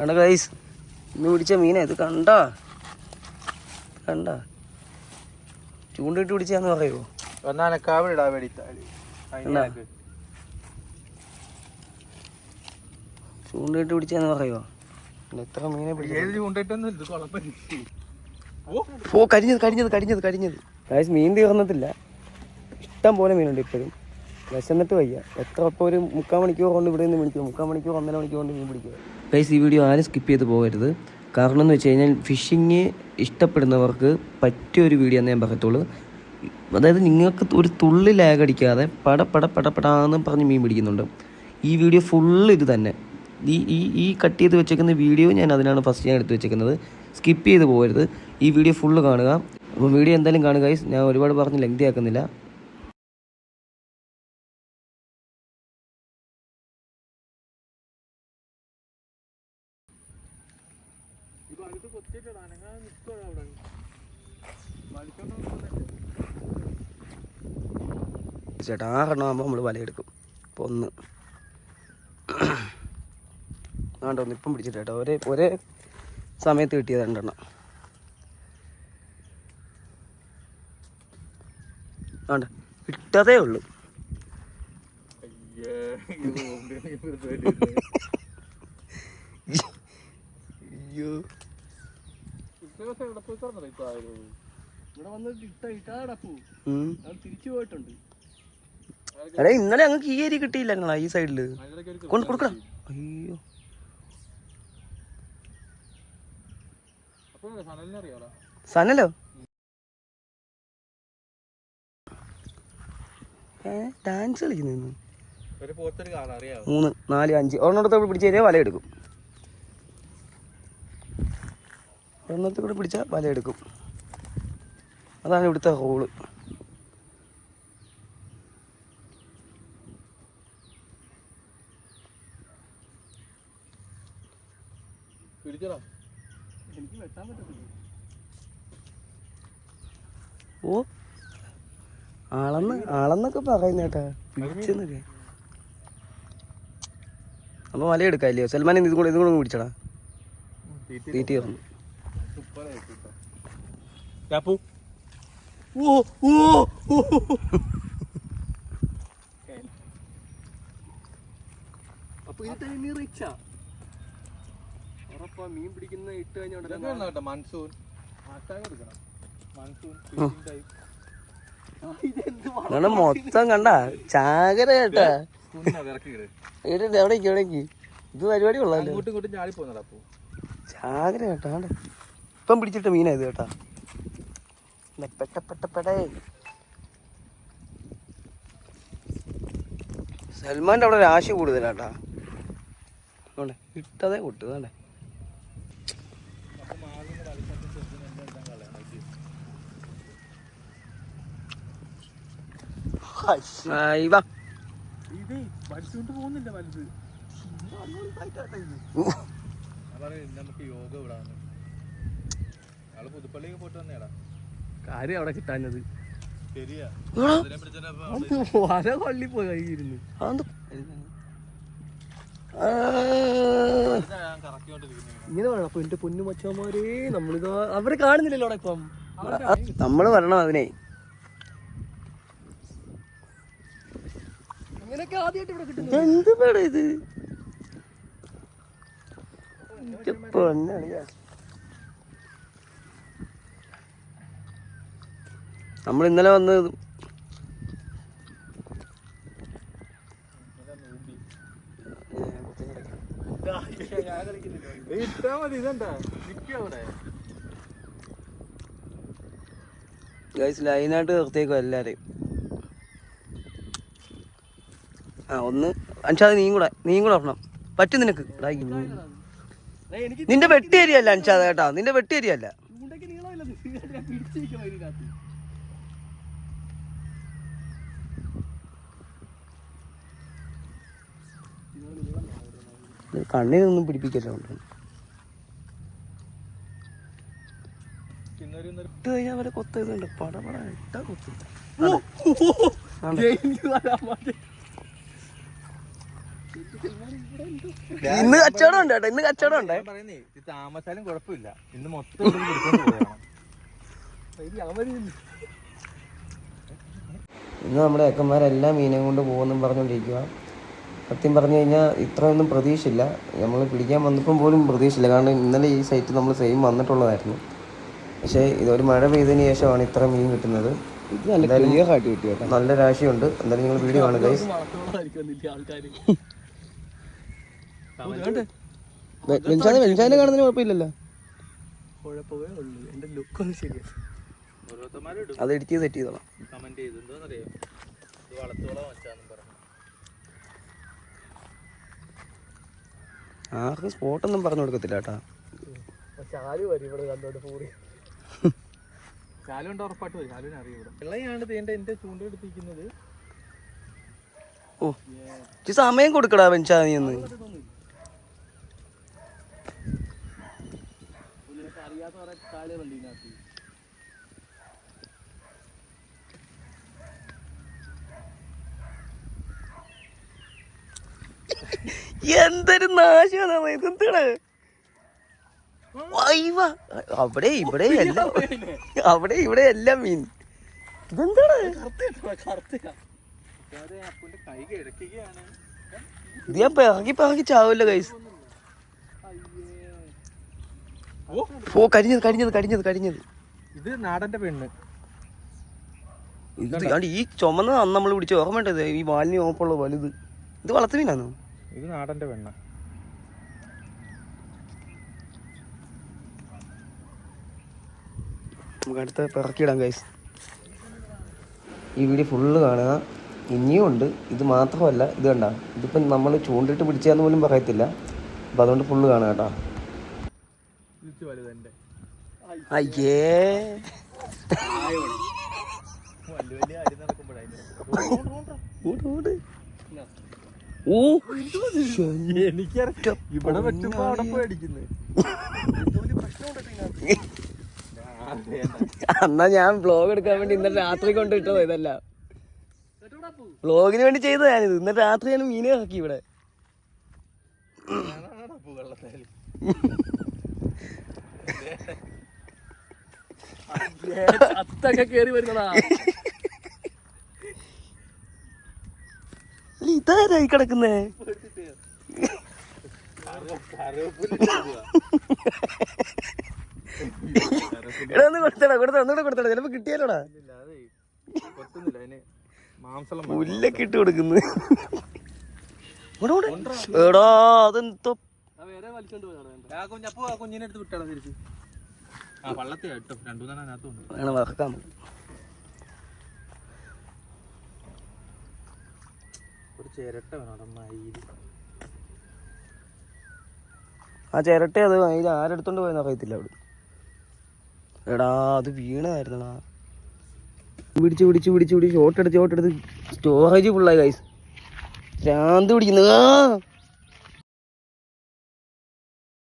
കണ്ട ഗൈസ്, ഇന്ന് പിടിച്ച മീനാ ഇത്. കണ്ട ചൂണ്ടിട്ട് പിടിച്ചാന്ന് പറയുമോ? ചൂണ്ടിട്ട് പിടിച്ചാന്ന് പറയുമോ? എത്ര മീനെ കരിഞ്ഞത് ഗൈസ്. മീൻ തീർന്നിട്ടില്ല, ഇഷ്ടം പോലെ മീനുണ്ട് ഇപ്പോഴും. വിശന്നിട്ട് വയ്യ. എത്ര ഇപ്പോൾ ഒരു 3/4 മണിക്കൂർ കൊണ്ട് ഇവിടെ നിന്ന് പിടിക്കുക, 3/4 മണിക്കൂർ 1.5 മണിക്കൂർ കൊണ്ട് മീൻ പിടിക്കുക. ഗൈസ്, ഈ വീഡിയോ ആരും സ്കിപ്പ് ചെയ്ത് പോകരുത്. കാരണം എന്ന് വെച്ച് കഴിഞ്ഞാൽ ഫിഷിങ് ഇഷ്ടപ്പെടുന്നവർക്ക് പറ്റിയൊരു വീഡിയോ എന്ന് ഞാൻ പറയത്തുള്ളൂ. അതായത് നിങ്ങൾക്ക് ഒരു തുള്ളി ലാഗ് അടിക്കാതെ പടപെടാന്ന് പറഞ്ഞ് മീൻ പിടിക്കുന്നുണ്ട്. ഈ വീഡിയോ ഫുള്ള് ഇത് തന്നെ. ഈ കട്ട് ചെയ്ത് വെച്ചേക്കുന്ന വീഡിയോ ഞാൻ അതിനാണ് ഫസ്റ്റ് ഞാൻ എടുത്ത് വെച്ചേക്കുന്നത്. സ്കിപ്പ് ചെയ്ത് പോകരുത്, ഈ വീഡിയോ ഫുള്ള് കാണുക. അപ്പോൾ വീഡിയോ എന്തായാലും കാണുക ഗൈസ്. ഞാൻ ഒരുപാട് പറഞ്ഞ് ലെങ്തി ആക്കുന്നില്ല. ചേട്ടാ 6 എണ്ണം നമ്മൾ വലയെടുക്കും. ഇപ്പോൾ 1 വേണ്ട, 1 ഇപ്പം പിടിച്ചിട്ട് കേട്ടോ. ഒരേ സമയത്ത് കിട്ടിയത് 2 എണ്ണം. വേണ്ട, ഇട്ടതേ ഉള്ളൂ. അയ്യോ, എടാ ഇന്നലെ ഞങ്ങൾക്ക് ഈ ഏരിയ കിട്ടിയില്ല. ഞങ്ങളാ ഈ സൈഡില് കൊടുക്കണം. അയ്യോ, സനലോ ഡാൻസ് കളിക്കുന്നു. 3, 4, 5 ഒരെണ്ണത്തെ പിടിച്ച് കഴിഞ്ഞാൽ വല എടുക്കും. ഒരെണ്ണത്തിൽ കൂടെ പിടിച്ചാൽ വല എടുക്കും. അതാണ് ഇവിടുത്തെ റോള്. ഓ, ആളെന്നൊക്കെ പറയുന്നേട്ടാ, പിടിച്ചെന്നൊക്കെ. അപ്പൊ വല എടുക്കാല്ലയോ സൽമാൻ? ഇതും കൂടെ പിടിച്ചടാ. തീറ്റി വന്നു. അപ്പൊ മീൻ പിടിക്കുന്ന ഇട്ട് കഴിഞ്ഞാൽ മൺസൂൺ മൊത്തം കണ്ട ചാകര കേട്ടാ. എവിടേക്ക് ഇത് പരിപാടി കൊള്ളാലോ. ചാകര കേട്ടാ. ഇപ്പം പിടിച്ചിട്ട മീനാ ഇത് കേട്ടാ. പെട്ടേ സൽമാൻ്റെ അവിടെ രാശി കൂടുതലാട്ടാ. ഇട്ടതേ കൊട്ടു അല്ലേ. കാര്യം അവിടെ കിട്ടാഞ്ഞത് വല കൊള്ളിപ്പോയി കൈയിരുന്നു. ഇങ്ങനെ വേണം. അപ്പൊ എന്റെ പൊന്നു മച്ചന്മാരെ, നമ്മളിതാ അവരെ കാണുന്നില്ലല്ലോ അവിടെ. ഇപ്പം നമ്മള് വരണം അതിനെ. അങ്ങനെയൊക്കെ ആദ്യമായിട്ട് ഇവിടെ കിട്ടുന്നത് എന്ത് പേടാ ഇത്? നമ്മൾ ഇന്നലെ വന്ന് ഗൈസ് ലൈനായിട്ട് നിർത്തിയേക്കും എല്ലാരെയും. ഒന്ന് അൻഷാദ് നീയും കൂടെ ഓർക്കണം. പറ്റും നിനക്ക്. നിന്റെ വെട്ടിയേരിയല്ല അൻഷാദ് കേട്ടാ, നിന്റെ വെട്ടിയേരിയല്ല. കണ്ണിനൊന്നും പിടിപ്പിക്കല്ലോ. ഇട്ട് കഴിഞ്ഞാൽ അവരെ കൊത്തുന്നുണ്ട്. പടപട ഇട്ടാ കൊത്തു. ഇന്ന് കച്ചവടം ഉണ്ട് കേട്ടോ, ഇന്ന് കച്ചവടം ഉണ്ട്. താമസാലും കുഴപ്പമില്ല, ഇന്ന് മൊത്തം ഇന്ന് നമ്മുടെ ഏക്കന്മാരെല്ലാം മീനെ കൊണ്ട് പോകുമെന്നും പറഞ്ഞുകൊണ്ടിരിക്കുക. സത്യം പറഞ്ഞു കഴിഞ്ഞാൽ ഇത്രയൊന്നും പ്രതീക്ഷയില്ല. നമ്മൾ പിടിക്കാൻ വന്നപ്പം പോലും പ്രതീക്ഷയില്ല. കാരണം ഇന്നലെ ഈ സൈറ്റ് നമ്മൾ സെയിം വന്നിട്ടുള്ളതായിരുന്നു. പക്ഷേ ഇതൊരു മഴ പെയ്തതിന് ശേഷമാണ് ഇത്ര മീൻ കിട്ടുന്നത്. നല്ല രാശിയുണ്ട്. എന്തായാലും നിങ്ങൾ വീഡിയോ കാണുക. വെഞ്ചാനെ കാണുന്നതിന് കുഴപ്പമില്ലല്ലോ. അത് എഡിറ്റ് ചെയ്ത് സെറ്റ് ചെയ്തോളാം. ആർക്കും സ്പോട്ടൊന്നും പറഞ്ഞു കൊടുക്കത്തില്ല കേട്ടാ. ഓ സമയം കൊടുക്കടാ വെഞ്ചാ നീ ഒന്ന്. എന്തൊരു നാശമാണ് ഇതെന്താണ്. അവിടെ ഇവിടെ എല്ലാം, അവിടെ ഇവിടെ എല്ലാം മീൻ. ഇതെന്താണ് ഇത്? ഞാൻ പിറകി പിറകി ചാവില്ല ഗൈസ്. ഓ കരിഞ്ഞത് കരിഞ്ഞത് കരിഞ്ഞത് കരിഞ്ഞത്. ഇത് നാടന്റെ പെണ്ണ്. ഇത് ഈ ചുമന്ന അന്ന് നമ്മൾ പിടിച്ച ഓർമ്മേണ്ടത്, ഈ വാലിന് ഓപ്പുള്ള വലുത്. ഇത് വളർത്തു മീനാണോ? ഇത് നാടന്റെ പെണ്ണ. നമുക്ക് അടുത്ത പിറക്കിയിടാം ഗൈസ്. ഈ വീഡിയോ ഫുള്ള് കാണുക. ഇനിയും ഉണ്ട്. ഇത് മാത്രമല്ല, ഇത് കണ്ട, ഇതിപ്പം നമ്മൾ ചൂണ്ടിട്ട് പിടിച്ചാന്ന് പോലും പറയത്തില്ല. അപ്പം അതുകൊണ്ട് ഫുള്ള് കാണുക കേട്ടോ. അയ്യേ എന്നാ ഞാൻ വ്ളോഗ് എടുക്കാൻ വേണ്ടി ഇന്നലെ രാത്രി കൊണ്ട് ഇട്ടതോ ഇതല്ല. വ്ളോഗിന് വേണ്ടി ചെയ്തത് ഞാനിത്. ഇന്നലെ രാത്രി ഞാൻ മീനെ ഇറക്കി ഇവിടെ. ഇതാരായി കിടക്കുന്നേ? എടാ ഒന്ന് കൊടുത്തടാ, ഒന്നുകൂടെ കൊടുത്തടാ, ചിലപ്പോ കിട്ടിയാലോടാ. പുല്ലൊക്കെ ഇട്ട് കൊടുക്കുന്നു. എടാ അതെന്തോ കുഞ്ഞിനെ എടുത്ത് വിട്ടാ തിരിച്ച് വള്ളത്തെ കേട്ടോ. രണ്ടു മൂന്നെണ്ണത്തിനകത്തുണ്ട്. വേണം വറക്കാം. ഒരു ചിരട്ട വേണം. ആ ചിരട്ട അത് അതിൽ ആരെടുത്തോണ്ട് പോയെന്ന് അറിയത്തില്ല അവിടെ. എടാ അത് വീണതായിരുന്നടാ. പിടിച്ച് പിടിച്ച് പിടിച്ച് പിടിച്ച് ഷോട്ടെടുത്ത് സ്റ്റോറേജ് ഫുള്ളായി ഗൈസ്. ഭ്രാന്ത് പിടിക്കുന്നു.